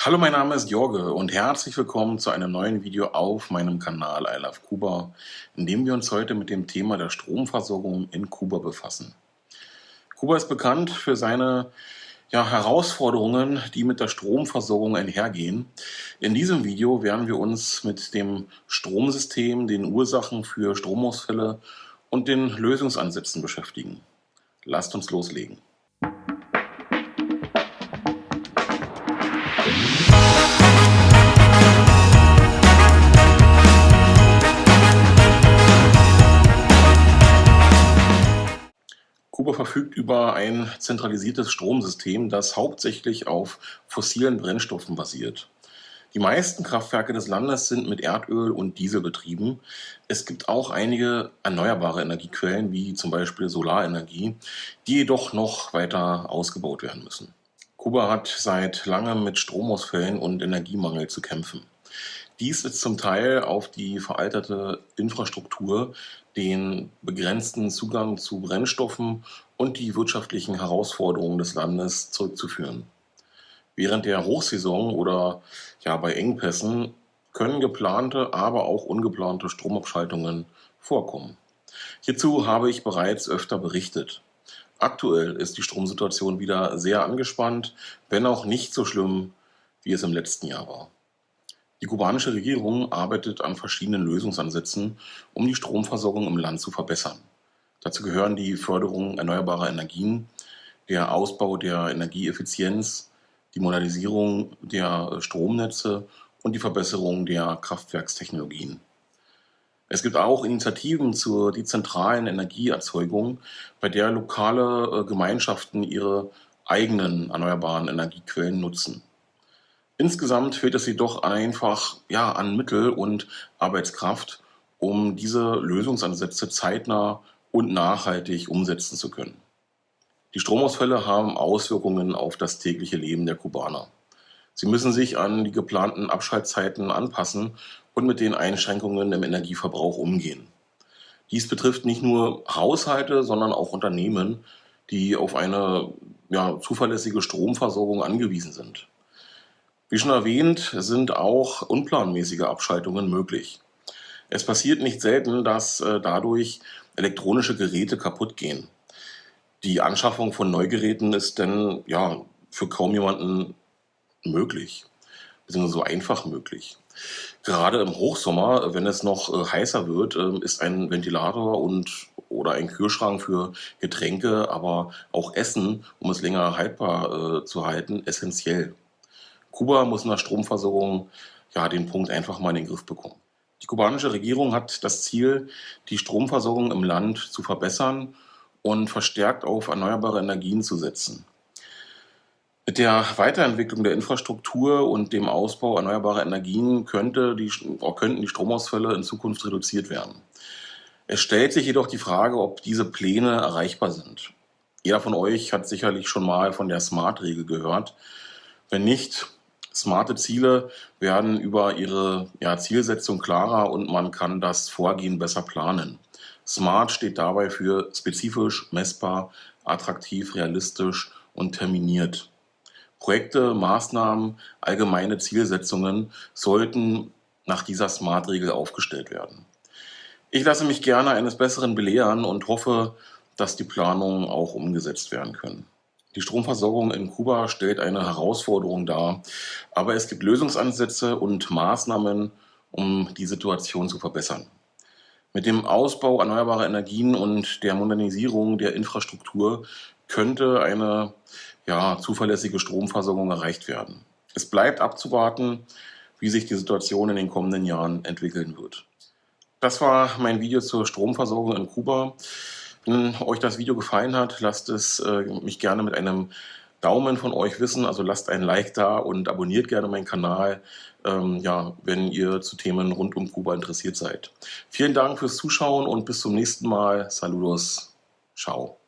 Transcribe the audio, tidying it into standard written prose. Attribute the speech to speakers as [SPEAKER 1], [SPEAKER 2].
[SPEAKER 1] Hallo, mein Name ist Jorge und herzlich willkommen zu einem neuen Video auf meinem Kanal I Love Kuba, in dem wir uns heute mit dem Thema der Stromversorgung in Kuba befassen. Kuba ist bekannt für seine Herausforderungen, die mit der Stromversorgung einhergehen. In diesem Video werden wir uns mit dem Stromsystem, den Ursachen für Stromausfälle und den Lösungsansätzen beschäftigen. Lasst uns loslegen. Kuba verfügt über ein zentralisiertes Stromsystem, das hauptsächlich auf fossilen Brennstoffen basiert. Die meisten Kraftwerke des Landes sind mit Erdöl und Diesel betrieben. Es gibt auch einige erneuerbare Energiequellen, wie zum Beispiel Solarenergie, die jedoch noch weiter ausgebaut werden müssen. Kuba hat seit langem mit Stromausfällen und Energiemangel zu kämpfen. Dies ist zum Teil auf die veraltete Infrastruktur, den begrenzten Zugang zu Brennstoffen und die wirtschaftlichen Herausforderungen des Landes zurückzuführen. Während der Hochsaison oder bei Engpässen können geplante, aber auch ungeplante Stromabschaltungen vorkommen. Hierzu habe ich bereits öfter berichtet. Aktuell ist die Stromsituation wieder sehr angespannt, wenn auch nicht so schlimm, wie es im letzten Jahr war. Die kubanische Regierung arbeitet an verschiedenen Lösungsansätzen, um die Stromversorgung im Land zu verbessern. Dazu gehören die Förderung erneuerbarer Energien, der Ausbau der Energieeffizienz, die Modernisierung der Stromnetze und die Verbesserung der Kraftwerkstechnologien. Es gibt auch Initiativen zur dezentralen Energieerzeugung, bei der lokale Gemeinschaften ihre eigenen erneuerbaren Energiequellen nutzen. Insgesamt fehlt es jedoch einfach an Mittel und Arbeitskraft, um diese Lösungsansätze zeitnah und nachhaltig umsetzen zu können. Die Stromausfälle haben Auswirkungen auf das tägliche Leben der Kubaner. Sie müssen sich an die geplanten Abschaltzeiten anpassen und mit den Einschränkungen im Energieverbrauch umgehen. Dies betrifft nicht nur Haushalte, sondern auch Unternehmen, die auf eine zuverlässige Stromversorgung angewiesen sind. Wie schon erwähnt, sind auch unplanmäßige Abschaltungen möglich. Es passiert nicht selten, dass dadurch elektronische Geräte kaputt gehen. Die Anschaffung von Neugeräten ist dann für kaum jemanden möglich, beziehungsweise so einfach möglich. Gerade im Hochsommer, wenn es noch heißer wird, ist ein Ventilator oder ein Kühlschrank für Getränke, aber auch Essen, um es länger haltbar zu halten, essentiell. Kuba muss in der Stromversorgung den Punkt einfach mal in den Griff bekommen. Die kubanische Regierung hat das Ziel, die Stromversorgung im Land zu verbessern und verstärkt auf erneuerbare Energien zu setzen. Mit der Weiterentwicklung der Infrastruktur und dem Ausbau erneuerbarer Energien könnten die Stromausfälle in Zukunft reduziert werden. Es stellt sich jedoch die Frage, ob diese Pläne erreichbar sind. Jeder von euch hat sicherlich schon mal von der SMART-Regel gehört. Wenn nicht, smarte Ziele werden über ihre Zielsetzung klarer und man kann das Vorgehen besser planen. SMART steht dabei für spezifisch, messbar, attraktiv, realistisch und terminiert. Projekte, Maßnahmen, allgemeine Zielsetzungen sollten nach dieser SMART-Regel aufgestellt werden. Ich lasse mich gerne eines Besseren belehren und hoffe, dass die Planungen auch umgesetzt werden können. Die Stromversorgung in Kuba stellt eine Herausforderung dar, aber es gibt Lösungsansätze und Maßnahmen, um die Situation zu verbessern. Mit dem Ausbau erneuerbarer Energien und der Modernisierung der Infrastruktur könnte eine zuverlässige Stromversorgung erreicht werden. Es bleibt abzuwarten, wie sich die Situation in den kommenden Jahren entwickeln wird. Das war mein Video zur Stromversorgung in Kuba. Wenn euch das Video gefallen hat, lasst es mich gerne mit einem Daumen von euch wissen. Also lasst ein Like da und abonniert gerne meinen Kanal, wenn ihr zu Themen rund um Kuba interessiert seid. Vielen Dank fürs Zuschauen und bis zum nächsten Mal. Saludos. Ciao.